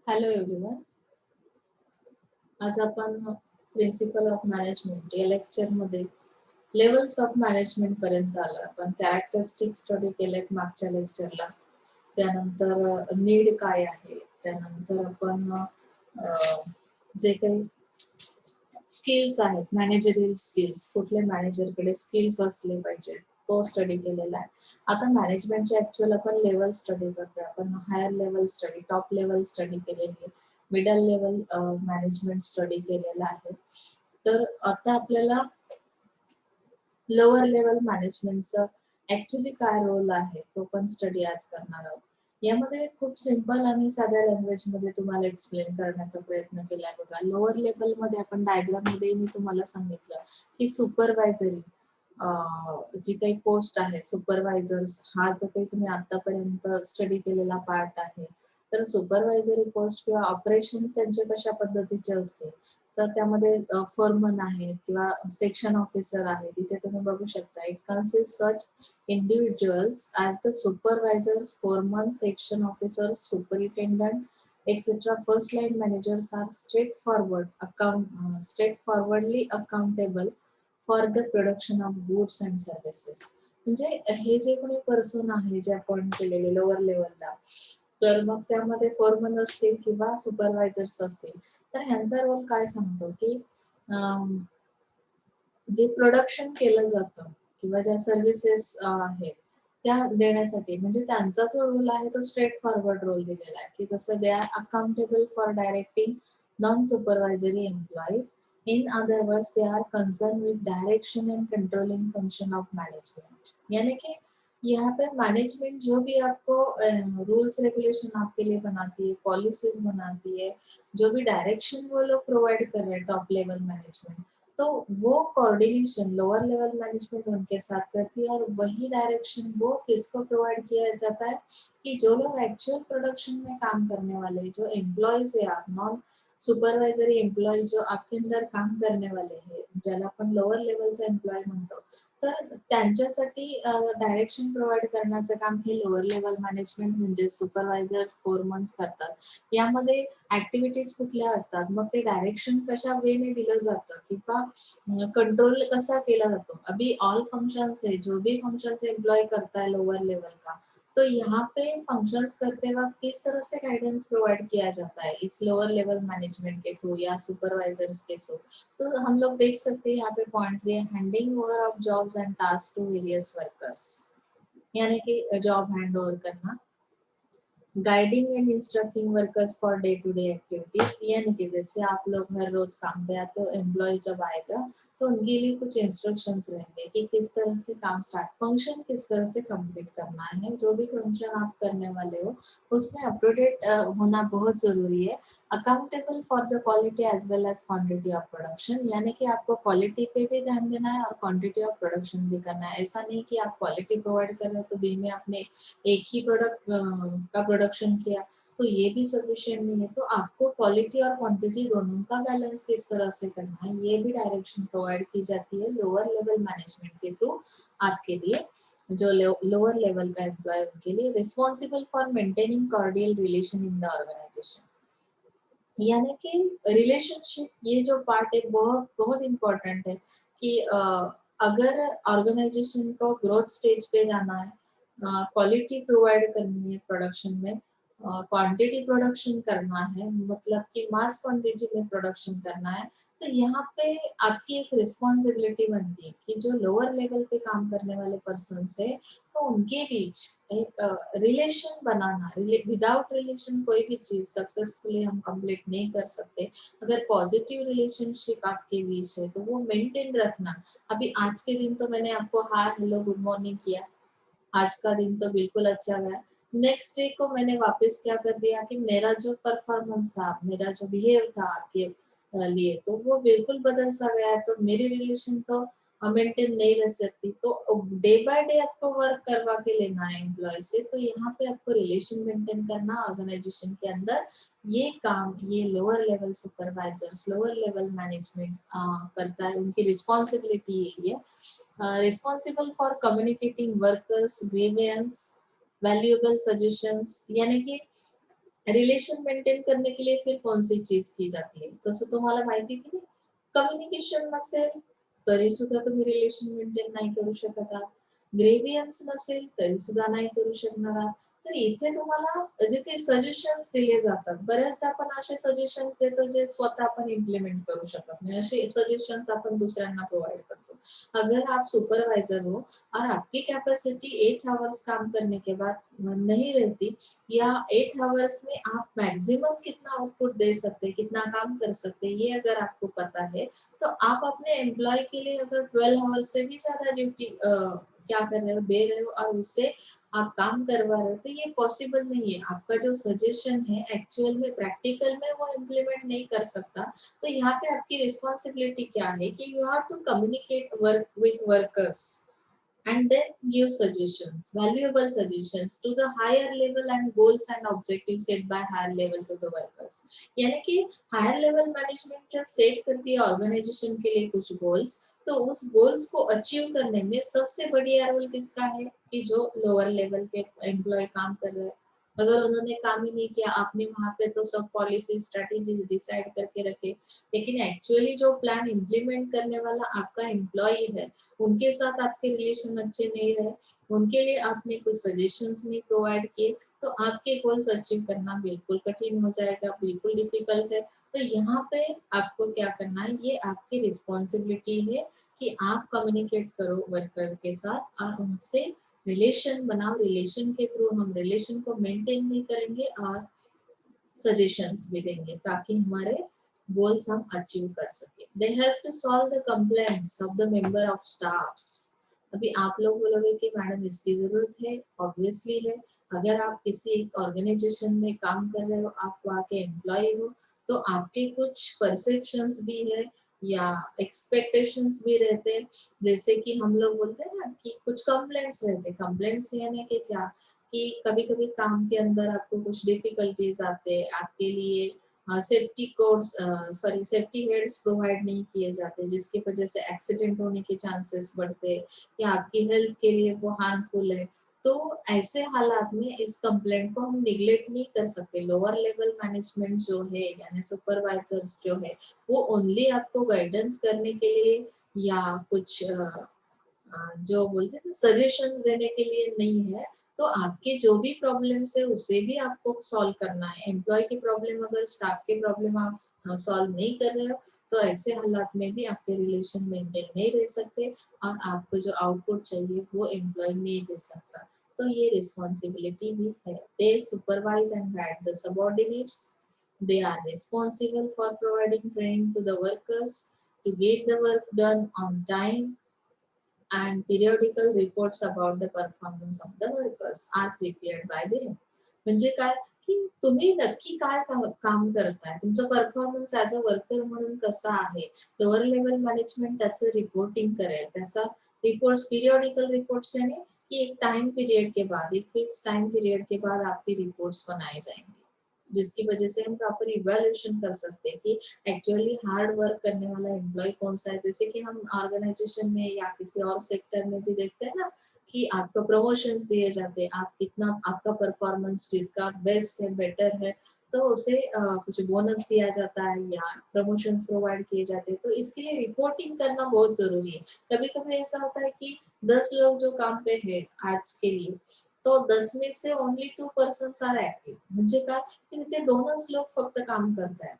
Hello everyone. आज आपण principle of management या लेक्चरमध्ये लेवल्स ऑफ मॅनेजमेंट पर्यंत आलो. आपण कॅरेक्टरिस्टिक स्टडी केलेत मागच्या लेक्चरला. त्यानंतर नीड काय आहे, त्यानंतर आपण जे काही स्किल्स आहेत, मॅनेजरियल स्किल्स, कुठल्या मॅनेजरकडे स्किल्स असले पाहिजे तो स्टडी केलेला आहे. आता मॅनेजमेंटचे ऍक्च्युअल आपण लेवल स्टडी करतोय. आपण higher level study, top level study केलेली आहे, मिडल लेवल मॅनेजमेंट स्टडी केलेला आहे. तर आता आपल्याला लोअर लेवल मॅनेजमेंटचा ऍक्च्युअली काय रोल आहे तो पण स्टडी आज करणार आहोत. यामध्ये खूप सिंपल आणि साध्या लँग्वेज मध्ये तुम्हाला एक्सप्लेन करण्याचा प्रयत्न केलाय. बघा, लोअर लेवल मध्ये आपण डायग्राम मध्ये मी तुम्हाला सांगितलं की सुपरवायझरी जी काही पोस्ट आहे, सुपरवायझर्स हा जो काही तुम्ही आतापर्यंत स्टडी केलेला पार्ट आहे, तर सुपरवायझरी पोस्ट किंवा ऑपरेशन त्यांचे कशा पद्धतीचे असते, तर त्यामध्ये फोरमन आहे किंवा सेक्शन ऑफिसर आहे. तिथे तुम्ही बघू शकता it consist such individuals as the supervisors, foremen, section officers, superintendent, etc. First line managers are straightforwardly accountable for the production of goods and services. म्हणजे हे जे कोणी पर्सन आहे जे अपॉइंट केलेले लोअर लेवलला, तर मग त्यामध्ये फोरमन असतील किंवा सुपरवायझर्स असतील, तर ह्यांचा रोल काय सांगतो की जे प्रोडक्शन केलं जातं किंवा ज्या सर्व्हिसेस आहेत त्या देण्यासाठी, म्हणजे त्यांचा जो रोल आहे तो स्ट्रेट फॉरवर्ड रोल दिलेला आहे की जसं they are accountable for directing non supervisory employees. In other words they are concern with direction and controlling function of management. यानी कि यहाँ पे मैनेजमेंट जो भी आपको रूल्स रेगुलेशन आपके लिए बनाती है, पॉलिसीज बनाती है, जो भी डायरेक्शन वो लोग प्रोवाइड कर रहे हैं टॉप लेवल मैनेजमेंट, तो वो कोऑर्डिनेशन लोअर लेवल मैनेजमेंट उनके साथ करती है और वही डायरेक्शन वो किसको प्रोवाइड किया जाता है कि जो लोग एक्चुअल प्रोडक्शन में काम करने वाले, जो एम्प्लॉयज है, आप नॉन सुपरवायझरी एम्प्लॉय जो आपके अंडर काम करने वाले हैं, ज्याला आपण लोअर लेवलचा एम्प्लॉय म्हणतो, तर त्यांच्यासाठी डायरेक्शन प्रोव्हाइड करण्याचं काम हे लोअर लेवल मॅनेजमेंट म्हणजे सुपरवायझर्स, फोरमन्स करतात. यामध्ये ऍक्टिव्हिटीज कुठल्या असतात, मग ते डायरेक्शन कशा वेने दिलं जातं किंवा कंट्रोल कसा केला जातो. अभी ऑल फंक्शंस है, जो भी फंक्शंस एम्प्लॉय करता है लोअर लेवल का, तो यहाँ पे फंक्शंस करते वक्त किस तरह से गाइडेंस प्रोवाइड किया जाता है इस लोअर लेवल मैनेजमेंट के थ्रू या सुपरवाइजर्स के थ्रू. तो हम लोग देख सकते हैं यहाँ पे पॉइंट्स दिए, handing over of jobs and task to various workers, यानी कि जॉब हैंड ओवर करना, guiding and instructing workers for day to day activities, यानी कि जैसे आप लोग हर रोज काम पे आते हो, एम्प्लॉय जब आएगा तो उनके लिए कुछ इंस्ट्रक्शंस रहेंगे कि किस तरह से काम स्टार्ट, फंक्शन किस तरह से कंप्लीट करना है, जो भी फंक्शन आप करने वाले हो उसमें अप टू डेट होना बहुत जरूरी है. Accountable for the quality as well as quantity of production, यानी कि आपको क्वालिटी पे भी ध्यान देना है और क्वांटिटी ऑफ प्रोडक्शन भी करना है. ऐसा नहीं कि आप क्वालिटी प्रोवाइड कर रहे हो तो दिन में आपने एक ही प्रोडक्ट का प्रोडक्शन किया, तो ये भी सफिशिएंट नहीं है. तो आपको क्वालिटी और क्वांटिटी दोनों का बैलेंस किस तरह से करना है, ये भी डायरेक्शन प्रोवाइड की जाती है लोअर लेवल मैनेजमेंट के थ्रू आपके लिए. जो लोअर लेवल का एम्प्लॉय उनके लिए responsible for maintaining cordial relation in the organisation, यानी कि रिलेशनशिप, ये जो पार्ट है बहुत बहुत इम्पोर्टेंट है कि अगर ऑर्गेनाइजेशन को ग्रोथ स्टेज पे जाना है, क्वालिटी प्रोवाइड करनी है प्रोडक्शन में, क्वांटिटी प्रोडक्शन करना है, मतलब कि मास क्वांटिटी में प्रोडक्शन करना है, तो यहाँ पे आपकी एक रिस्पॉन्सिबिलिटी बनती है कि जो लोअर लेवल पे काम करने वाले पर्सन है तो उनके बीच एक रिलेशन बनाना. विदाउट रिलेशन कोई भी चीज सक्सेसफुली हम कंप्लीट नहीं कर सकते. अगर पॉजिटिव रिलेशनशिप आपके बीच है तो वो मेंटेन रखना. अभी आज के दिन तो मैंने आपको हाय हेलो गुड मॉर्निंग किया, आज का दिन तो बिल्कुल अच्छा गया. नेक्स्ट डे को मैंने वापस क्या कर दिया कि मेरा जो परफॉर्मेंस था, मेरा जो बिहेव था आपके लिए, तो वो बिल्कुल बदल सा गया है, तो मेरी रिलेशन तो मेंटेन नहीं रह सकती. तो डे बाय डे आपको वर्क करवा के लेना है एम्प्लॉय से, तो यहाँ पे आपको रिलेशन मेंटेन करना ऑर्गेनाइजेशन के अंदर, ये काम ये lower level supervisors, lower level management करता है, उनकी रिस्पॉन्सिबिलिटी यही है. Responsible for communicating workers grievance valuable suggestions, यानी कि रिलेशन मेंटेन करने के लिए फिर कौन सी चीज की जाती है, जसं तुम्हाला माहिती की कम्युनिकेशन नसेल तरी सुद्धा तुम्ही रिलेशन मेंटेन नाही करू शकत आहात. ग्रेव्हियन्स नसेल तरी सुद्धा नाही करू शकणार आहात. तर इथे तुम्हाला जे काही सजेशन्स दिले जातात, बऱ्याचदा आपण असे सजेशन्स देतो जे स्वतः आपण इम्प्लिमेंट करू शकत नाही. असे सजेशन्स आपण दुसऱ्यांना प्रोव्हाइड करतो. अगर आप सुपरवाइजर हो और आपकी कैपेसिटी 8 आवर्स काम करने के बाद नहीं रहती, या 8 आवर्स में आप मैक्सिमम कितना आउटपुट दे सकते हैं, कितना काम कर सकते हैं, ये अगर आपको पता है, तो आप अपने एम्प्लॉय के लिए अगर 12 आवर्स से भी ज्यादा ड्यूटी क्या कर रहे हो, दे रहे हो और उससे आप काम करवा रहे हो, तो ये पॉसिबल नहीं है। आपका जो सजेशन है एक्चुअल में प्रैक्टिकल में वो इम्प्लीमेंट नहीं कर सकता। तो यहाँ पे आपकी रिस्पॉन्सिबिलिटी क्या है कि you have to communicate work with workers and then give suggestions, valuable suggestions to the higher level and goals and objectives set by higher level to the workers. यानी कि हायर लेवल मैनेजमेंट जब set करती है organisation के लिए कुछ goals, तो उस गोल्स को अचीव करने में सबसे बढ़िया रोल किसका है कि जो लोअर लेवल के एम्प्लॉय काम कर रहे हैं। अगर उन्होंने काम ही नहीं किया, आपने वहां पे तो सब पॉलिसी स्ट्रेटेजी डिसाइड करके रखे, लेकिन एक्चुअली जो प्लान इम्प्लीमेंट करने वाला आपका एम्प्लॉय है, उनके साथ आपके रिलेशन अच्छे नहीं रहे, उनके लिए आपने कुछ सजेशंस नहीं प्रोवाइड किए, तो आपके गोल्स अचीव करना बिल्कुल कठिन हो जाएगा, बिल्कुल डिफिकल्ट है। तो यहाँ पे आपको क्या करना है, ये आपकी रिस्पॉन्सिबिलिटी है कि आप कम्युनिकेट करो वर्कर के साथ और उनसे रिलेशन बनाओ। रिलेशन के थ्रू हम रिलेशन को मेंटेन भी करेंगे और सजेशंस भी देंगे ताकि हमारे गोल्स हम अचीव कर सके। They help to solve the complaints of the member of staffs. अभी आप लोग बोलोगे कि मैडम इसकी जरूरत है, ऑब्वियसली है। अगर आप किसी एक ऑर्गेनाइजेशन में काम कर रहे हो, आप वहाँ के एम्प्लॉय हो, तो आपके कुछ परसेप्शंस भी है या एक्सपेक्टेशंस भी रहते हैं। जैसे कि हम लोग बोलते हैं ना कि कुछ कंप्लेंट्स रहते हैं। कंप्लेंट्स यानी कि क्या, कि कभी-कभी काम के अंदर आपको कुछ डिफिकल्टीज आते हैं, आपके लिए safety codes sorry safety heads provide नहीं किए जाते, जिसकी वजह से एक्सीडेंट होने के चांसेस बढ़ते हैं या आपकी हेल्थ के लिए वो हार्मफुल है। तो ऐसे हालात में इस कंप्लेंट को हम निग्लेक्ट नहीं कर सकते। लोअर लेवल मैनेजमेंट जो है यानी सुपरवाइजर्स जो है, वो ओनली आपको गाइडेंस करने के लिए या कुछ जो बोलते हैं ना सजेशंस देने के लिए नहीं है। तो आपके जो भी प्रॉब्लम्स है उसे भी आपको सॉल्व करना है। एम्प्लॉय की प्रॉब्लम अगर स्टाफ के प्रॉब्लम आप सॉल्व नहीं कर रहे हो, तो ऐसे हालात में भी आपके रिलेशन मेंटेन नहीं रह सकते और आपको जो आउटपुट चाहिए वो एम्प्लॉय नहीं दे सकता। तो ये रिस्पॉन्सिबिलिटी भी है। They supervise and guide the subordinates. They are responsible for providing training to the workers to get the work done on time, and periodical reports about the performance of the workers are prepared by them. म्हणजे काय की तुम्ही नक्की काय काम करताय, तुमचा performance as a worker म्हणून कसा आहे, लोअर लेवल मॅनेजमेंट त्याचं रिपोर्टिंग करेल, त्याचा रिपोर्ट्स पीरियोडिकल रिपोर्ट्स यानी कि एक टाइम पीरियड के बाद, एक फिक्स टाइम पीरियड के बाद आपके रिपोर्ट्स बनाए जाएंगे, जिसकी वजह से हम प्रॉपर इवैल्यूएशन कर सकते हैं कि एक्चुअली हार्ड वर्क करने वाला एम्प्लॉय कौन सा है। जैसे कि हम ऑर्गेनाइजेशन में या किसी और सेक्टर में भी देखते हैं ना कि आपको प्रमोशंस दिए जाते हैं, आप कितना आपका परफॉर्मेंस जिसका बेस्ट है, बेटर है, तो उसे कुछ बोनस दिया जाता है या प्रमोशंस प्रोवाइड किए जाते हैं। तो इसके लिए रिपोर्टिंग करना बहुत जरूरी है। कभी कभी ऐसा होता है कि 10 लोग जो काम पे है आज के लिए, तो 10 में से ओनली 2% आर ऍक्टिव्ह, म्हणजे काय की तिथे 2च लोक फक्त काम करतायत,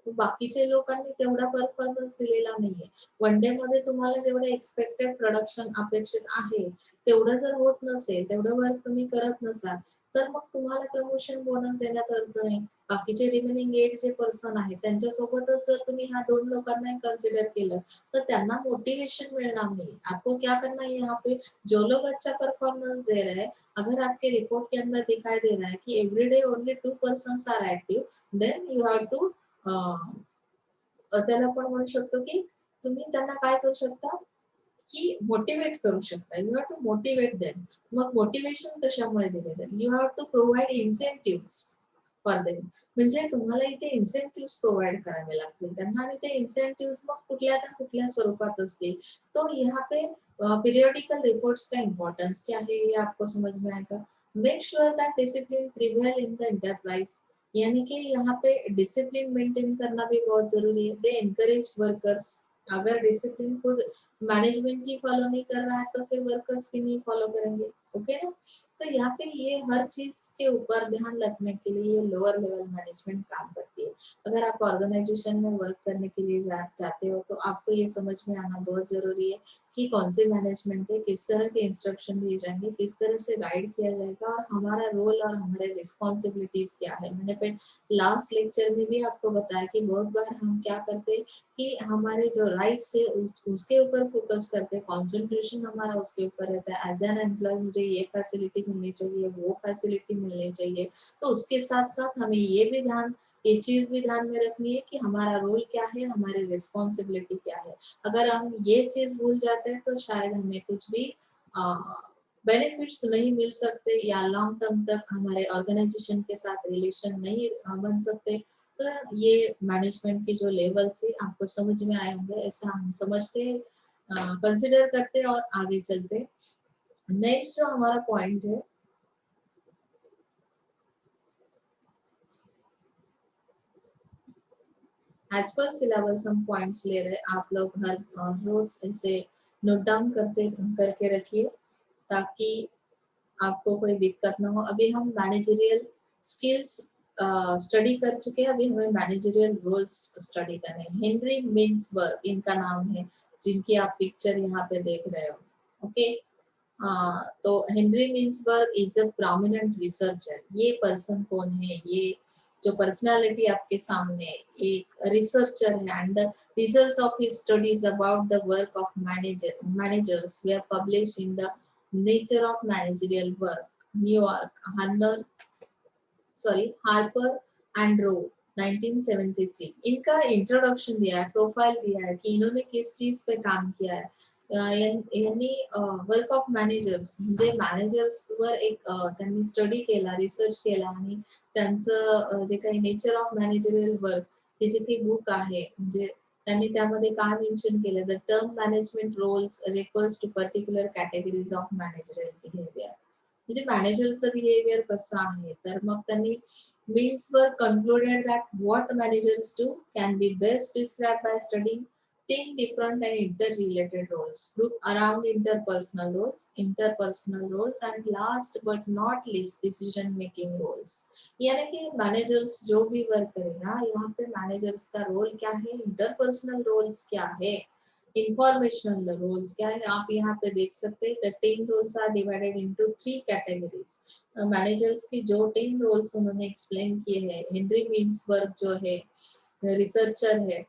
बाकीचे लोकांनी तेवढा परफॉर्मन्स दिलेला नाहीये। वन डे मध्ये तुम्हाला जेवढं एक्सपेक्टेड प्रोडक्शन अपेक्षित आहे तेवढं जर होत नसेल, तेवढं वर्क तुम्ही करत नसाल, तर मग तुम्हाला प्रमोशन बोनस देण्यात अर्थ नाही। बाकीचे रिमेनिंग 8 जे पर्सन आहेत त्यांच्यासोबतच जर तुम्ही ह्या 2 लोकांना कन्सिडर केलं, तर त्यांना मोटिवेशन मिळणार नाही। आपको क्या करना है यहाँ पे, जो लोग अच्छा परफॉर्मेंस दे रहे हैं, अगर आपके रिपोर्ट के अंदर दिखाई दे रहा है कि every day only 2% are active, then you have to त्याला आपण म्हणू शकतो की तुम्ही त्यांना काय करू शकता की मोटिवेट करू शकता. You have to motivate them. मग मोटिवेशन कशामुळे दिले जाईल, you have to provide incentive for them. म्हणजे तुम्हाला इथे इन्सेंटिव्ह प्रोव्हाइड करावे लागतील त्यांना, आणि ते इन्सेंटिव्ह मग कुठल्या ना कुठल्या स्वरूपात असतील। तो यहाँ पे पीरियोडिकल रिपोर्ट्स का इम्पोर्टेंस क्या है ये आपको समझ में आएगा। Make sure that discipline prevail in the enterprise, यानी कि यहाँ पे डिसिप्लिन मेंटेन करना भी बहुत जरूरी है। दे एनकरेज वर्कर्स, अगर डिसिप्लिन खुद मैनेजमेंट ही फॉलो नहीं कर रहा है तो फिर वर्कर्स भी नहीं फॉलो करेंगे। ओके ना? तो यहाँ पे ये हर चीज के ऊपर ध्यान रखने के लिए ये लोअर लेवल मैनेजमेंट काम करती है। अगर आप ऑर्गेनाइजेशन में वर्क करने के लिए जाते हो तो आपको ये समझ में आना बहुत जरूरी है कि कौन सी मैनेजमेंट है, किस तरह के इंस्ट्रक्शन दिए जाएंगे, किस तरह से गाइड किया जाएगा और हमारा रोल और हमारे रिस्पॉन्सिबिलिटीज क्या है। मैंने पे लास्ट लेक्चर में भी आपको बताया कि बहुत बार हम क्या करते हैं कि हमारे जो राइट्स है उसके ऊपर फोकस करते हैं, कॉन्सेंट्रेशन हमारा उसके ऊपर रहता है। एज एन एम्प्लॉय मुझे ये फैसिलिटी मिलनी चाहिए, वो फैसिलिटी मिलनी चाहिए, तो उसके साथ साथ हमें ये चीज भी ध्यान में रखनी है कि हमारा रोल क्या है, हमारी रिस्पॉन्सिबिलिटी क्या है। अगर हम ये चीज भूल जाते हैं तो शायद हमें कुछ भी बेनिफिट्स नहीं मिल सकते या लॉन्ग टर्म तक हमारे ऑर्गेनाइजेशन के साथ रिलेशन नहीं बन सकते। तो ये मैनेजमेंट की जो लेवल से आपको समझ में आए होंगे, ऐसा हम समझते कंसिडर करते और आगे चलते। नेक्स्ट जो हमारा पॉइंट है, एज पर सिलेबस हम पॉइंट्स ले रहे हैं, आप लोग हर रोज ऐसे नोट डाउन करके रखिए ताकि आपको कोई दिक्कत ना हो। अभी हम मैनेजरियल स्किल्स स्टडी कर चुके हैं, अभी हमें मैनेजरियल रोल्स स्टडी करने हैं। हेनरी मिन्सबर्ग इनका नाम है, जिनकी आप पिक्चर यहाँ पे देख रहे हो। ओके, तो Henry मिन्सबर्ग is a prominent researcher. ये पर्सन कौन है? ये जो पर्सनालिटी आपके सामने एक रिसर्चर है, and results of his studies about the work of managers they publish in the nature of managerial work, New York, Harper and Row, 1973। इनका इंट्रोडक्शन दिया है, प्रोफाइल दिया है कि इन्होंने किस चीज पे काम किया है। यांनी वर्क ऑफ मॅनेजर्स म्हणजे मॅनेजर्सवर एक त्यांनी स्टडी केला, रिसर्च केला आणि त्यांचं जे काही नेचर ऑफ मॅनेजरियल वर्क हे जे काही बुक आहे, म्हणजे त्यांनी त्यामध्ये काय मेन्शन केलं, the term management roles refers to particular categories of managerial behaviour, म्हणजे मॅनेजरचं बिहेवियर कसं आहे। तर मग त्यांनी मीन्सवर concluded that what managers do can be best describe by studying 10 different and interrelated roles group around interpersonal roles and last but not least decision making roles। यानी कि मैनेजर्स जो भी वर्क करेगा, यहाँ पे मैनेजर्स का रोल क्या है, इंटरपर्सनल रोल्स क्या है, इंफॉर्मेशनल रोल्स क्या है। आप यहाँ पे देख सकते हैं the 10 roles are divided into 3 categories. Managers की जो 10 रोल्स उन्होंने एक्सप्लेन किए हैं, हेनरी मिन्सबर्ग जो है रिसर्चर है,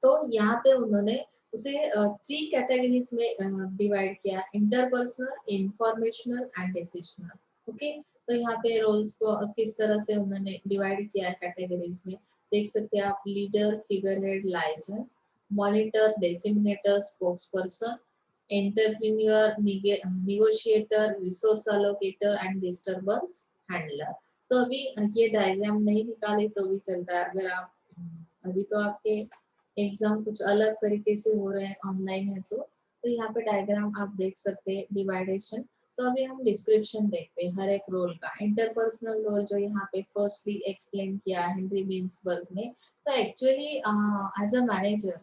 तो यहाँ पे उन्होंने उसे 3 कैटेगरीज में डिवाइड किया, interpersonal, informational and decisional. Okay, तो यहाँ पे रोल्स को किस तरह से उन्होंने डिवाइड किया है कैटेगरीज में, देख सकते हैं आप। Leader, figurehead, liaison, monitor, disseminator, spokesperson, entrepreneur, negotiator, resource allocator and disturbance handler. तो अभी ये डायग्राम नहीं निकाले तो भी चलता है, अगर आप अभी तो आपके एग्जाम कुछ अलग तरीके से हो रहे हैं, ऑनलाइन है तो यहाँ पे डायग्राम आप देख सकते हैं डिवाइडेशन। तो अभी हम डिस्क्रिप्शन देखते हैं हर एक रोल का। इंटरपर्सनल रोल जो यहाँ पे फर्स्टली एक्सप्लेन किया हेनरी मिन्सबर्ग ने, तो एक्चुअली एज अ मैनेजर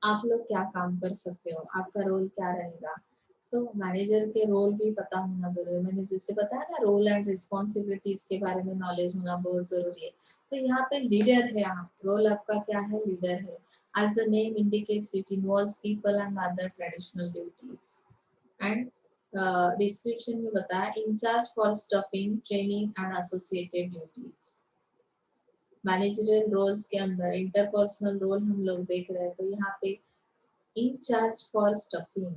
आप लोग क्या काम कर सकते हो, आपका रोल क्या रहेगा। तो मैनेजर के रोल भी पता होना जरूरी है। मैंने जैसे बताया ना, रोल एंड रिस्पॉन्सिबिलिटीज के बारे में नॉलेज होना बहुत जरूरी है। तो यहाँ पे लीडर है आप, रोल आपका क्या है, लीडर है। As the name indicates it involves people and other traditional duties. And description में बताया, in charge for staffing, training and associated duties. Managerial roles के अंदर इंटरपर्सनल रोल हम लोग देख रहे हैं, तो यहाँ पे इंचार्ज फॉर स्टफिंग,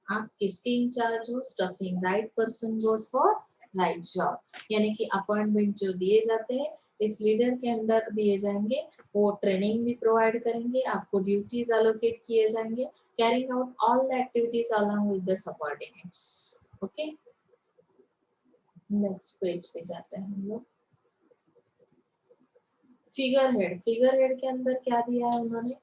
आप किसके इंचार्ज हो, stuffing, right person goes for right job, यानी कि अपॉइंटमेंट जो दिए जाते हैं इस लीडर के अंदर दिए जाएंगे, वो ट्रेनिंग भी प्रोवाइड करेंगे, आपको ड्यूटीज अलोकेट किए जाएंगे, carrying out all the activities along with the subordinates. Okay, next page पे जाते हैं हम लोग। फिगर हेड, फिगर हेड के अंदर क्या दिया है उन्होंने,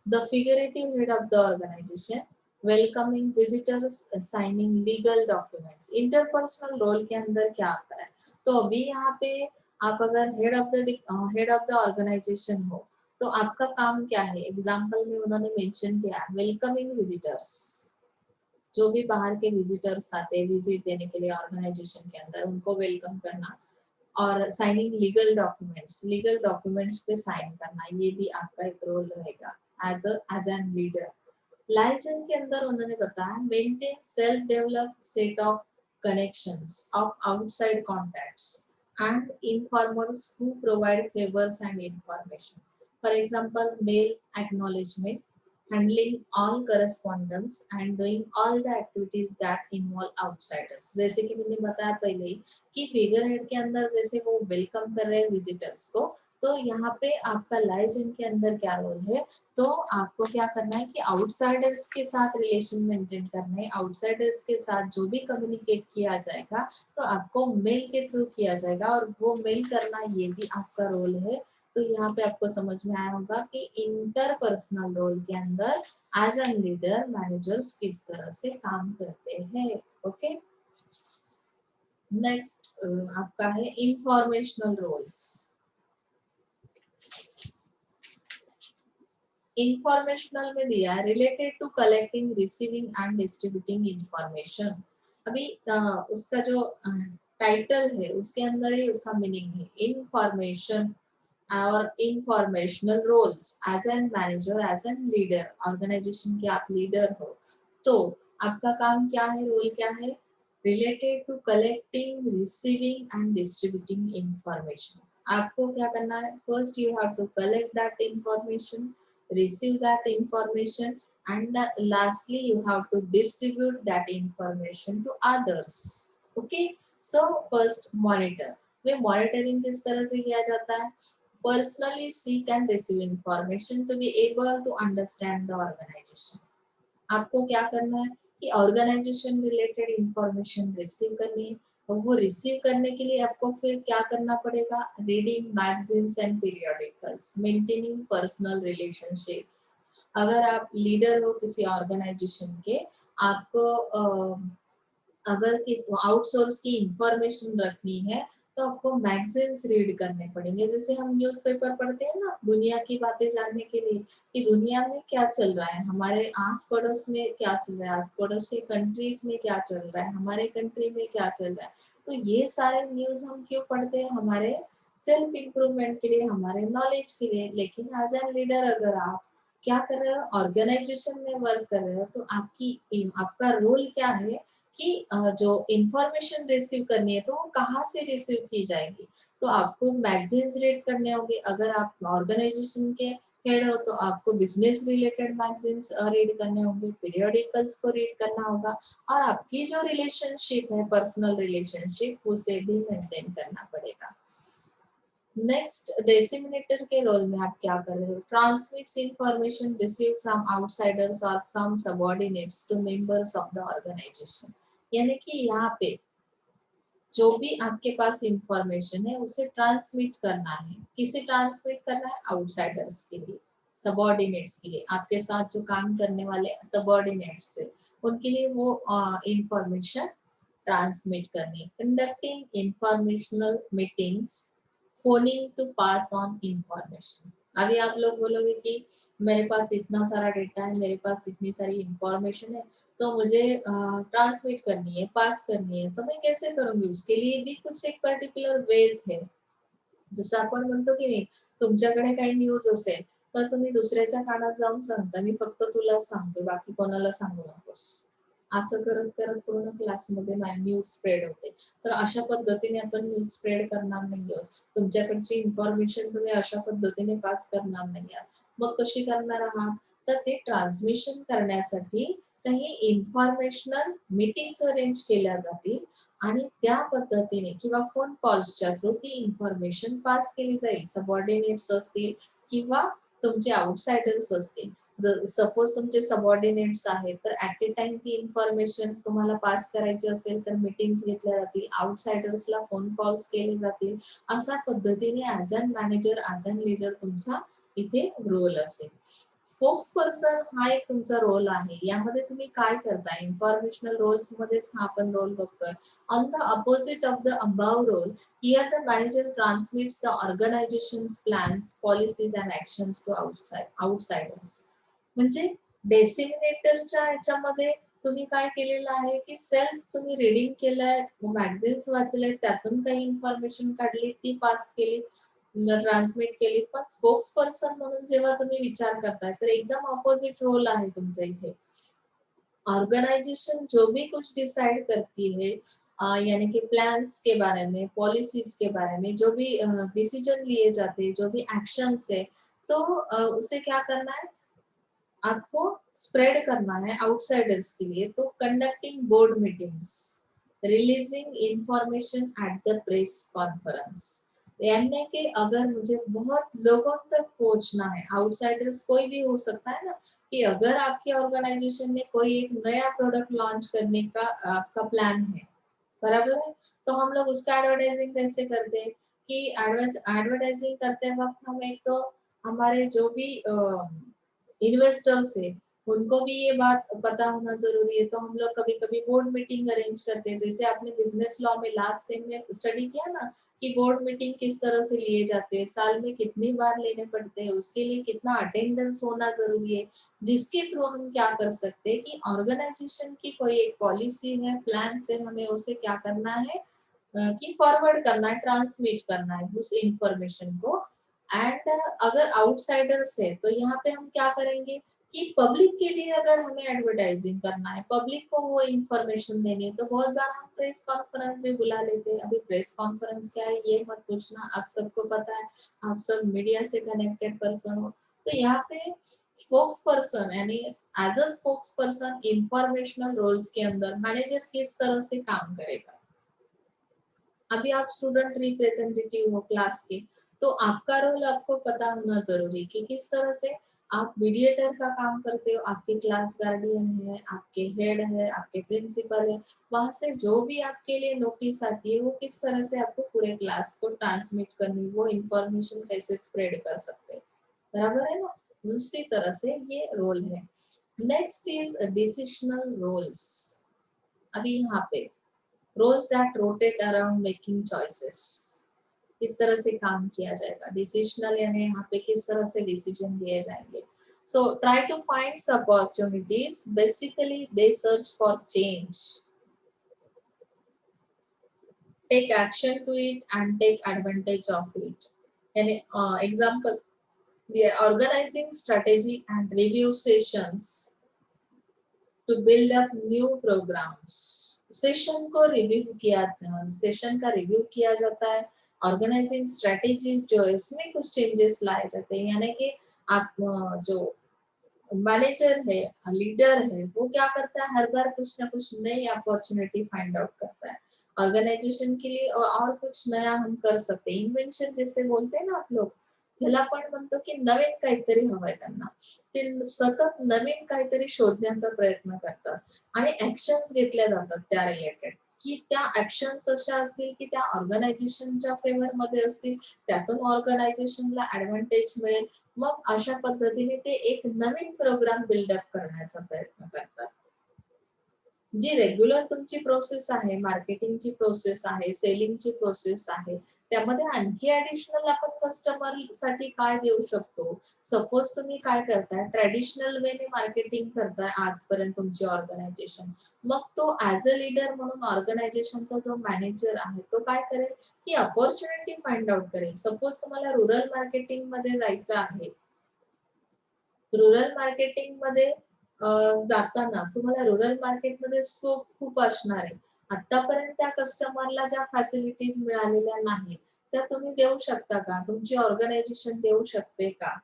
the figurative head of the organization welcoming visitors, signing legal documents. Interpersonal role के अंदर क्या आता है, तो अभी यहाँ पे आप अगर हेड ऑफ द ऑर्गेनाइजेशन हो तो आपका काम क्या है, एग्जाम्पल में उन्होंने मेंशन किया वेलकमिंग विजिटर्स, जो भी बाहर के विजिटर्स आते हैं विजिट देने के लिए ऑर्गेनाइजेशन के अंदर उनको वेलकम करना, और साइनिंग लीगल डॉक्यूमेंट्स पे साइन करना, ये भी आपका एक रोल रहेगा एज एन लीडर। लाइसेंस के अंदर उन्होंने बताया maintain self develop set of connections of outside contacts and informers who provide favors and information. For example, mail acknowledgement, handling all correspondence and doing all the activities that involve outsiders. जैसे कि मैंने बताया पहले ही कि figure head के अंदर जैसे वो वेलकम कर रहे हैं विजिटर्स को, तो यहाँ पे आपका लाइसेंस के अंदर क्या रोल है, तो आपको क्या करना है कि आउटसाइडर्स के साथ रिलेशन मेंटेन करना है। आउटसाइडर्स के साथ जो भी कम्युनिकेट किया जाएगा तो आपको मेल के थ्रू किया जाएगा, और वो मेल करना ये भी आपका रोल है। तो यहाँ पे आपको समझ में आया होगा कि इंटरपर्सनल रोल के अंदर एज एन लीडर मैनेजर्स किस तरह से काम करते हैं। ओके, नेक्स्ट आपका है इंफॉर्मेशनल रोल्स। इंफॉर्मेशनल में दिया है related to collecting, receiving and distributing information. अभी उसका जो टाइटल है उसके अंदर ही उसका मीनिंग है इंफॉर्मेशन और informational roles as an manager, as an leader, organization के आप लीडर हो तो आपका काम क्या है, रोल क्या है, related to collecting, receiving and distributing information. आपको क्या करना है, first you have to collect that information, receive that information, and lastly you have to distribute that information to others. Okay, so first monitor, वे monitoring किस तरह से किया जाता है, personally seek and receive information to be able to understand the organization. आपको क्या करना है कि ऑर्गेनाइजेशन रिलेटेड इंफॉर्मेशन रिसीव करनी है, और वो रिसीव करने के लिए आपको फिर क्या करना पड़ेगा, reading magazines and periodicals, maintaining personal relationships. अगर आप लीडर हो किसी ऑर्गेनाइजेशन के, आपको अगर किस आउटसोर्स की इंफॉर्मेशन रखनी है तो आपको मैगजीन्स रीड करने पड़ेंगे। जैसे हम न्यूज़पेपर पढ़ते हैं ना दुनिया की बातें जानने के लिए कि दुनिया में क्या चल रहा है, हमारे आस पड़ोस में क्या चल रहा है, आस पड़ोस के कंट्रीज में क्या चल रहा है, हमारे कंट्री में क्या चल रहा है। तो ये सारे न्यूज हम क्यों पढ़ते हैं, हमारे सेल्फ इम्प्रूवमेंट के लिए, हमारे नॉलेज के लिए। लेकिन एज एन लीडर अगर आप क्या कर रहे हो, ऑर्गेनाइजेशन में वर्क कर रहे हो, तो आपका रोल क्या है कि जो इंफॉर्मेशन रिसीव करनी है तो वो कहाँ से रिसीव की जाएगी। तो आपको मैगजीन्स रीड करने होंगे, अगर आप ऑर्गेनाइजेशन के हेड हो तो आपको बिजनेस रिलेटेड मैगजीन्स रीड करने होंगे, पीरियोडिकल्स को रीड करना होगा, और आपकी जो रिलेशनशिप है पर्सनल रिलेशनशिप उसे भी मेंटेन करना पड़ेगा। नेक्स्ट, डेसिमिनेटर के रोल में आप क्या कर रहे हो, transmits information receive from outsiders और from subordinates to members of the organisation. यानी कि यहाँ पे जो भी आपके पास इंफॉर्मेशन है उसे ट्रांसमिट करना है, किसे ट्रांसमिट करना है, आउटसाइडर्स के लिए, सबऑर्डिनेट्स के लिए, आपके साथ जो काम करने वाले सबऑर्डिनेट्स है उनके लिए वो इंफॉर्मेशन ट्रांसमिट करनी है। Conducting informational meetings, phoning to pass on information. अभी आप लोग बोलोगे कि मेरे पास इतना सारा डेटा है, मेरे पास इतनी सारी इंफॉर्मेशन है, तो मुझे ट्रांसमिट करनी है, पास करनी है, तो मैं कैसे करूंगी, उसके लिए भी कुछ एक पर्टिक्युलर वेज है। जसं आपण म्हणतो की नाही, तुमच्याकडे काही न्यूज असेल तर तुम्ही दुसऱ्याच्या कानात जाऊन सांगता, मी फक्त तुलाच सांगते, बाकी कोणाला सांगू नकोस, असं करत करत पूर्ण क्लासमध्ये न्यूज स्प्रेड होते। तर अशा पद्धतीने आपण न्यूज स्प्रेड करणार नाही आहोत, तुमच्याकडची इन्फॉर्मेशन तुम्ही अशा पद्धतीने पास करणार नाही आहात, मग कशी करणार आहात, तर ते ट्रान्समिशन करण्यासाठी काही इन्फॉर्मेशनल मीटिंग्स अरेंज केल्या जातील, आणि त्या पद्धतीने किंवा फोन कॉल्सच्या थ्रू ती इन्फॉर्मेशन पास केली जाईल, सबऑर्डिनेट्स असतील किंवा तुमचे आउटसाइडर्स असतील। जर सपोज तुमचे सबऑर्डिनेट्स आहेत तर ऍट ए टाइम ती इन्फॉर्मेशन तुम्हाला पास करायची असेल तर मीटिंग्स घेतल्या जातील, आउटसाइडर्सला फोन कॉल्स केले जातील। अशा पद्धतीने as an manager, as an leader तुमचा इथे रोल असेल। स्पोक्स पर्सन हा एक तुमचा रोल आहे. यामध्ये तुम्ही काय करताय? इन्फॉर्मेशनल रोल्स मध्येच हा आपण रोल बघतोय. On the opposite of the above role, here the manager transmits the organisation's plans, policies and actions to outsiders. म्हणजे डेसिग्नेटरच्या ह्याच्यामध्ये तुम्ही काय केलेलं आहे की सेल्फ तुम्ही रीडिंग केलंय, मॅगझिन्स वाचले, त्यातून काही इन्फॉर्मेशन काढली, ती पास केली, ट्रान्समिट केली. पण स्पोक्स पर्सन म्हणून जेव्हा तुम्ही विचार करताय तर एकदम अपोजिट रोल आहे तुमचा इथे. ऑर्गेनाइजेशन जो भी कुछ डिसाइड करती है, यानी कि प्लान्स के बारे में, पॉलिसीज के बारे में, जो भी डिसीजन लिए जाते हैं, जो भी एक्शंस है, तो उसे क्या करना है, आपको स्प्रेड करना है आउटसाइडर्स के लिए. तो conducting board meetings, releasing information at the press conference, यानी कि अगर मुझे बहुत लोगों तक पहुंचना है, आउटसाइडर्स कोई भी हो सकता है ना, कि अगर आपकी ऑर्गेनाइजेशन में कोई एक नया प्रोडक्ट लॉन्च करने का आपका प्लान है, बराबर है, तो हम लोग उसका एडवर्टाइजिंग कैसे करते हैं कि एडवर्टाइजिंग करते वक्त हम एक तो हमारे जो भी इन्वेस्टर्स है उनको भी ये बात पता होना जरूरी है. तो हम लोग कभी कभी बोर्ड मीटिंग अरेंज करते हैं, जैसे आपने बिजनेस लॉ में लास्ट सेम में स्टडी किया ना कि बोर्ड मीटिंग किस तरह से लिए जाते हैं, साल में कितनी बार लेने पड़ते हैं, उसके लिए कितना अटेंडेंस होना जरूरी है, जिसके थ्रू हम क्या कर सकते हैं कि ऑर्गेनाइजेशन की कोई एक पॉलिसी है, प्लान है, हमें उसे क्या करना है कि फॉरवर्ड करना है, ट्रांसमिट करना है उस इंफॉर्मेशन को. एंड अगर आउटसाइडर्स है तो यहाँ पे हम क्या करेंगे कि पब्लिक के लिए अगर हमें एडवर्टाइजिंग करना है, पब्लिक को वो इंफॉर्मेशन देनी है, तो बहुत बार हम प्रेस कॉन्फ्रेंस भी बुला लेते हैं. अभी प्रेस कॉन्फ्रेंस क्या है ये मत पूछना, आप सबको पता है, आप सब मीडिया से कनेक्टेड पर्सन हो. तो यहाँ पे स्पोक्स पर्सन यानी as a spokesperson informational roles के अंदर मैनेजर किस तरह से काम करेगा. अभी आप स्टूडेंट रिप्रेजेंटेटिव हो क्लास के, तो आपका रोल आपको पता होना जरूरी कि किस तरह से आप मीडिएटर का काम करते हो. आपके क्लास गार्डियन है, आपके हेड है, आपके प्रिंसिपल है, वहां से जो भी आपके लिए नोटिस आती है वो किस तरह से आपको पूरे क्लास को ट्रांसमिट करनी, वो इंफॉर्मेशन कैसे स्प्रेड कर सकते हैं, बराबर है ना. उसी तरह से ये रोल है. Next is decisional roles. अभी यहाँ पे roles that rotate around making choices, किस तरह से काम किया जाएगा. डिसीजनल यानी यहाँ पे किस तरह से डिसीजन लिए जाएंगे. So try to find some opportunities. Basically, they search for change, take action to it, and take advantage of it. An example: we are organizing strategy and review sessions to build up new programs. Session को review किया, session का review किया जाता है. Organising strategy जो है इसमें कुछ चेंजेस लाए जाते हैं, यानी कि आप जो मैनेजर है, लीडर है, वो क्या करता है, हर बार कुछ ना कुछ नई अपॉर्चुनिटी फाइंड आउट करता है ऑर्गेनाइजेशन के लिए, और कुछ नया हम कर सकते हैं. इन्व्हेंशन जैसे बोलते हैं ना आप लोग, ज्याला आपण म्हणतो की नवीन काहीतरी हवंय त्यांना, ते सतत नवीन काहीतरी शोधण्याचा प्रयत्न करतात आणि ऍक्शन्स घेतल्या जातात त्या रिलेटेड, की त्या ऍक्शन्स अशा असतील की त्या ऑर्गनायझेशनच्या फेवर मध्ये असतील, त्यातून ऑर्गनायझेशनला ऍडव्हान्टेज मिळेल. मग अशा पद्धतीने ते एक नवीन प्रोग्राम बिल्डअप करण्याचा प्रयत्न करतात. जी रेग्युलर तुमची प्रोसेस आहे, मार्केटिंगची प्रोसेस आहे, सेलिंगची प्रोसेस आहे, त्यामध्ये आणखी ऍडिशनल आपण कस्टमर साठी काय देऊ शकतो. सपोज तुम्ही काय करताय, ट्रेडिशनल वेने मार्केटिंग करताय आजपर्यंत तुमची ऑर्गनायझेशन, मग तो ऍज अ लीडर म्हणून ऑर्गनायझेशनचा जो मॅनेजर आहे तो काय करेल की अपॉर्च्युनिटी फाइंड आउट करेल. सपोज तुम्हाला रुरल मार्केटिंग मध्ये जायचं आहे, रुरल मार्केटिंग मध्ये जाताना तुम्हाला रुरल मार्केटमध्ये स्कोप खूप असणार आहे. आतापर्यंत त्या कस्टमरला ज्या फॅसिलिटीज मिळालेल्या नाहीत त्या तुम्ही देऊ शकता का, तुमची ऑर्गनायझेशन देऊ शकते का.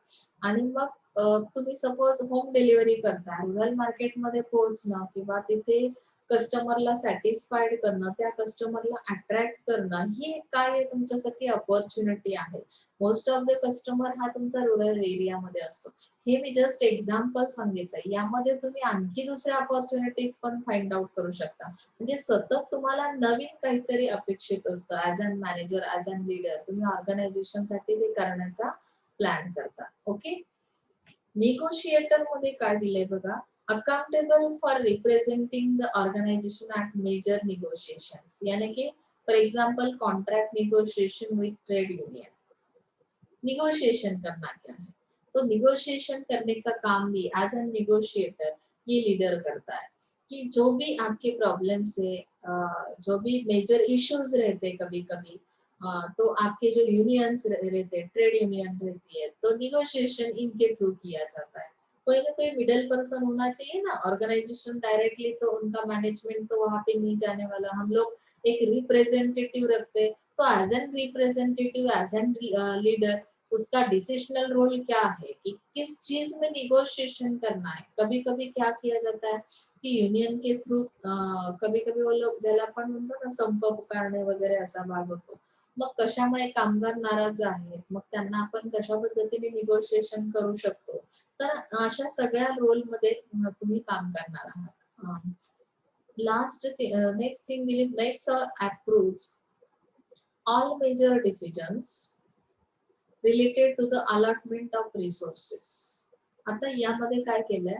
आणि मग तुम्ही सपोज होम डिलिव्हरी करता, रुरल मार्केटमध्ये पोहोचणं किंवा तिथे कस्टमरला सॅटिस्फाईड करणं, त्या कस्टमरला अट्रॅक्ट करणं, ही काय आहे तुमच्यासाठी अपॉर्च्युनिटी आहे. मोस्ट ऑफ द कस्टमर हा तुमचा रुरल एरियामध्ये असतो. हे मी जस्ट एक्झाम्पल सांगितलंय, यामध्ये तुम्ही आणखी दुसऱ्या अपॉर्च्युनिटीज पण फाइंड आउट करू शकता. म्हणजे सतत तुम्हाला नवीन काहीतरी अपेक्षित असतं as an manager, as an leader, तुम्ही ऑर्गनायझेशन साठी ते करण्याचा प्लॅन करता. ओके, निगोशिएटर मध्ये काय दिलंय बघा, accountable for representing the organization at major negotiations, यानी कि for example contract negotiation with trade union. Negotiation करना क्या है, तो निगोशिएशन करने का काम भी एज अ निगोशिएटर ये लीडर करता है कि जो भी आपके प्रॉब्लम्स है, जो भी मेजर इश्यूज रहते हैं कभी कभी, तो आपके जो यूनियंस रहते हैं, ट्रेड यूनियन रहती है, तो निगोशिएशन इनके थ्रू किया जाता है। कोई ना कोई मिडिल पर्सन होना चाहिए ना, ऑर्गेनाइजेशन डायरेक्टली तो उनका मैनेजमेंट तो वहां पे नहीं जाने वाला, हम लोग एक रिप्रेजेंटेटिव रखते हैं, तो as an representative, as an leader, उसका डिसिशनल रोल क्या है कि किस चीज में निगोशिएशन करना है। कभी कभी क्या किया जाता है की युनियन के थ्रू कभी कभी वो लोग, ज्याला आपण म्हणतो ना संप पुकारणे वगैरे असा भाग होतो, मग कशामुळे कामगार नाराज आहेत, मग त्यांना आपण कशा पद्धतीने निगोशिएशन करू शकतो, तर अशा सगळ्या रोल मध्ये तुम्ही काम करणार आहात। लास्ट नेक्स्ट थिंग दिली, मेक्स और approves all major decisions related to the allotment of resources. आता यामध्ये काय केलंय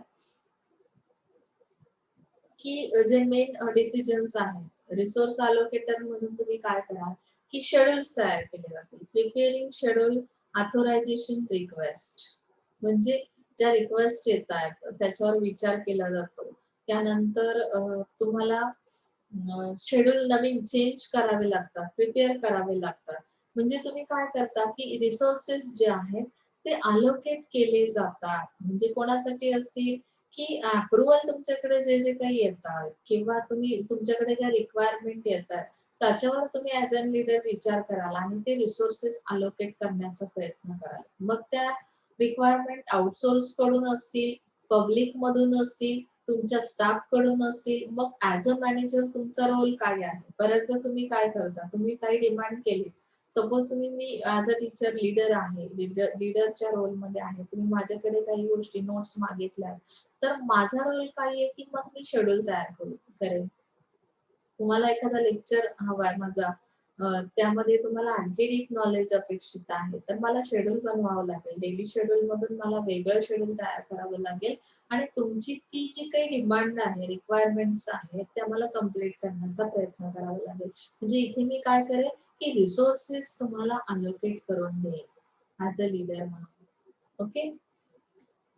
की जे मेन डिसिजन्स आहेत, रिसोर्स अलोकेटर म्हणून तुम्ही काय कराल की शेड्यूल्स तयार केले जातील, प्रिपेअरिंग शेड्यूल, ऑथरायझेशन रिक्वेस्ट, म्हणजे ज्या रिक्वेस्ट येत आहेत त्याच्यावर विचार केला जातो, त्यानंतर तुम्हाला शेड्यूल नवीन चेंज करावे लागतात, प्रिपेअर करावे लागतात, म्हणजे तुम्ही काय करता की रिसोर्सेस जे आहेत ते अलोकेट केले जातात, म्हणजे कोणासाठी असतील की अप्रुव्हल तुमच्याकडे जे जे काही येतात किंवा तुम्ही तुमच्याकडे ज्या रिक्वायरमेंट येतात त्याच्यावर तुम्ही ऍज अ लीडर विचार कराल आणि ते रिसोर्सेस अलोकेट करण्याचा प्रयत्न कराल। मग त्या रिक्वायरमेंट आउटसोर्स कडून असतील, पब्लिक मधून असतील, तुमच्या स्टाफ कडून असतील, मग ऍज अ मॅनेजर तुमचा रोल काय आहे। बऱ्याचदा तुम्ही काय करता, तुम्ही काही डिमांड केली, सपोज तुम्ही, मी ऍज अ टीचर लीडर आहे, लीडरच्या रोल मध्ये आहे, तुम्ही माझ्याकडे काही गोष्टी नोट्स मागितल्या, तर माझा रोल काय आहे की मग मी शेड्यूल तयार करेन। तुम्हाला एखादा लेक्चर हवाय माझा, त्यामध्ये तुम्हाला आणखी डीप नॉलेज अपेक्षित आहे, तर मला शेड्यूल बनवावं लागेल, डेली शेड्यूल मधून मला वेगळं शेड्यूल तयार करावं लागेल आणि तुमची ती जी काही डिमांड आहे, रिक्वायरमेंट्स आहेत, त्या मला कम्प्लीट करण्याचा प्रयत्न करावा लागेल। म्हणजे इथे मी काय करेन की रिसोर्सेस तुम्हाला अलोकेट करून देईन ऍज अ लीडर म्हणून। Okay,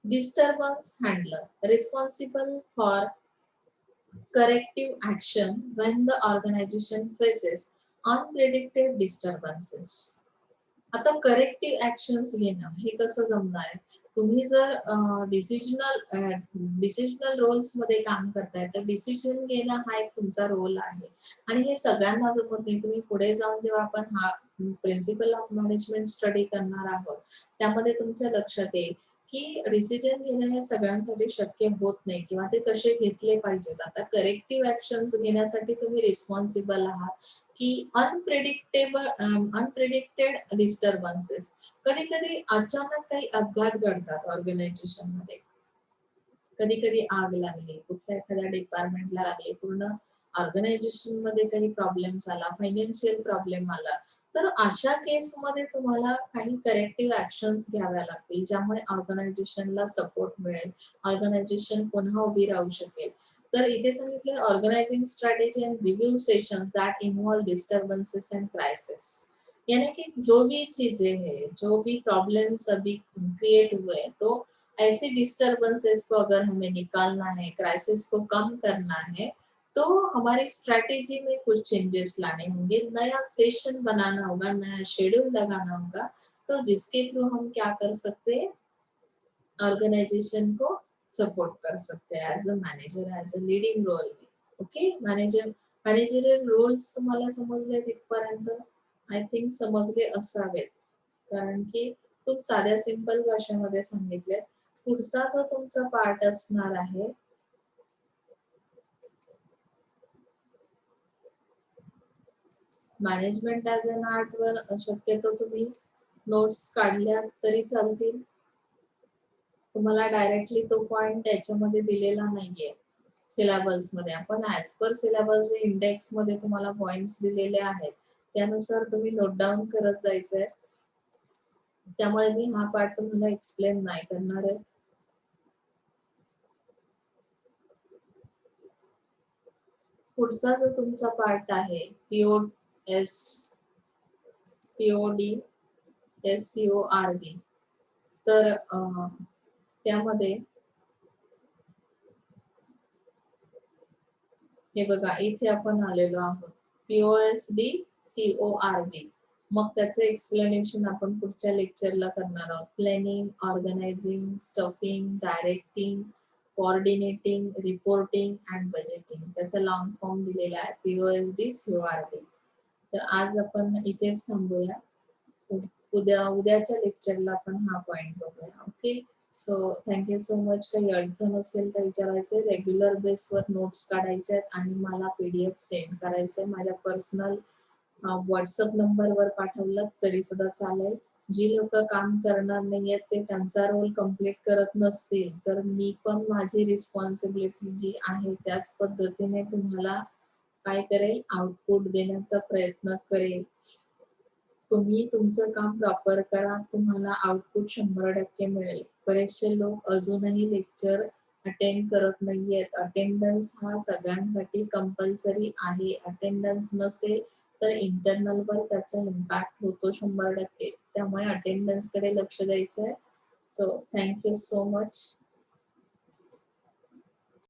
disturbance handler responsible for corrective action when the organization faces unpredicted disturbances। आता करेक्टिव्ह ऍक्शन्स घेणं हे कसं जमणार आहे, तुम्ही जर डिसिजनल रोल्स मध्ये काम करताय तर डिसिजन घेणं हा एक तुमचा रोल आहे आणि हे सगळ्यांना जमत नाही। तुम्ही पुढे जाऊन जेव्हा आपण हा प्रिन्सिपल ऑफ मॅनेजमेंट स्टडी करणार आहोत त्यामध्ये तुमच्या लक्षात येईल की डिसिजन घेणं हे सगळ्यांसाठी शक्य होत नाही किंवा ते कसे घेतले पाहिजेत। आता करेक्टिव्ह ऍक्शन्स घेण्यासाठी तुम्ही रिस्पॉन्सिबल आहात की अनप्रेडिक्टेड डिस्टर्बन्सेस, कधी कधी अचानक काही अपघात घडतात ऑर्गनायझेशन मध्ये, कधी कधी आग लागली, कुठल्या एखाद्या डिपार्टमेंटला लागली, पूर्ण ऑर्गनायझेशन मध्ये काही प्रॉब्लेम आला, फायनान्शियल प्रॉब्लेम आला, तर अशा केसमध्ये तुम्हाला काही करेक्टिव्ह ऍक्शन्स घ्याव्या लागतील ज्यामुळे ऑर्गनायझेशनला सपोर्ट मिळेल, ऑर्गनायझेशन पुन्हा उभी राहू शकेल। तर इथे सांगितलं organising strategy and review sessions that involve disturbances and crisis, यानी कि जो भी चीजें हैं, जो भी प्रॉब्लम्स अभी क्रिएट हुए हैं, तो ऐसे डिस्टर्बेंसेस को अगर हमें निकालना है, क्राइसिस को कम करना है, तो हमारी स्ट्रैटेजी में कुछ चेंजेस लाने होंगे, नया सेशन बनाना होगा, नया शेड्यूल लगाना होगा, तो जिसके थ्रू हम क्या कर सकते हैं, ऑर्गेनाइजेशन को सपोर्ट कर सकते हैं as a manager, as a leading role में। ओके, मॅनेजरियल रोल्स तुम्हाला समजले तिथपर्यंत, आय थिंक समजले असावेत, कारण की खूप साध्या सिंपल भाषेमध्ये सांगितले। पुढचा जो तुमचा पार्ट असणार आहे मॅनेजमेंट ॲज अन आर्ट वर शक्यतो तुम्ही नोट्स काढल्या तरी चालतील, तुम्हाला डायरेक्टली तो पॉइंट याच्यामध्ये दिलेला नाहीये सिलेबस मध्ये, आपण ऍज पर सिलेबस जे इंडेक्स मध्ये तुम्हाला पॉइंट्स दिलेले आहेत त्यानुसार तुम्ही नोट डाऊन करत जायचंय, त्यामुळे मी हा पार्ट तुम्हाला एक्सप्लेन नाही करणार आहे। पुढचा जो तुमचा पार्ट आहे एस POD SCORD, तर त्यामध्ये हे बघा इथे आपण आलेलो आहोत POSD CORD. मग त्याचं एक्सप्लेनेशन आपण पुढच्या लेक्चरला करणार आहोत. Planning, organising, stuffing, directing, coordinating, reporting and budgeting. त्याचा लॉंग फॉर्म दिलेला आहे POSD CORD. तर आज आपण इथेच थांबूया. उद्याच्या लेक्चरला आपण हा पॉइंट बघूया. Okay, so thank you so much. काही अडचण असेल तर विचारायचे, रेग्युलर बेसवर नोट्स काढायचे आहेत आणि मला PDF सेंड करायचे. माझ्या पर्सनल व्हॉट्सअप नंबरवर पाठवलं तरी सुद्धा चालेल. जी लोक काम करणार नाहीयेत ते त्यांचा रोल कम्प्लीट करत नसतील तर मी पण माझी रिस्पॉन्सिबिलिटी जी आहे त्याच पद्धतीने तुम्हाला काय करेल, आउटपुट देण्याचा प्रयत्न करेल. तुम्ही तुमचं काम प्रॉपर करा, तुम्हाला आउटपुट 100% मिळेल. बरेचसे लोक अजूनही लेक्चर अटेंड करत नाहीयेत. अटेंडन्स हा सगळ्यांसाठी कंपल्सरी आहे. अटेंडन्स नसेल तर इंटरनलवर त्याचा इम्पॅक्ट होतो 100%. त्यामुळे अटेंडन्स कडे लक्ष द्यायचं आहे. So thank you so much.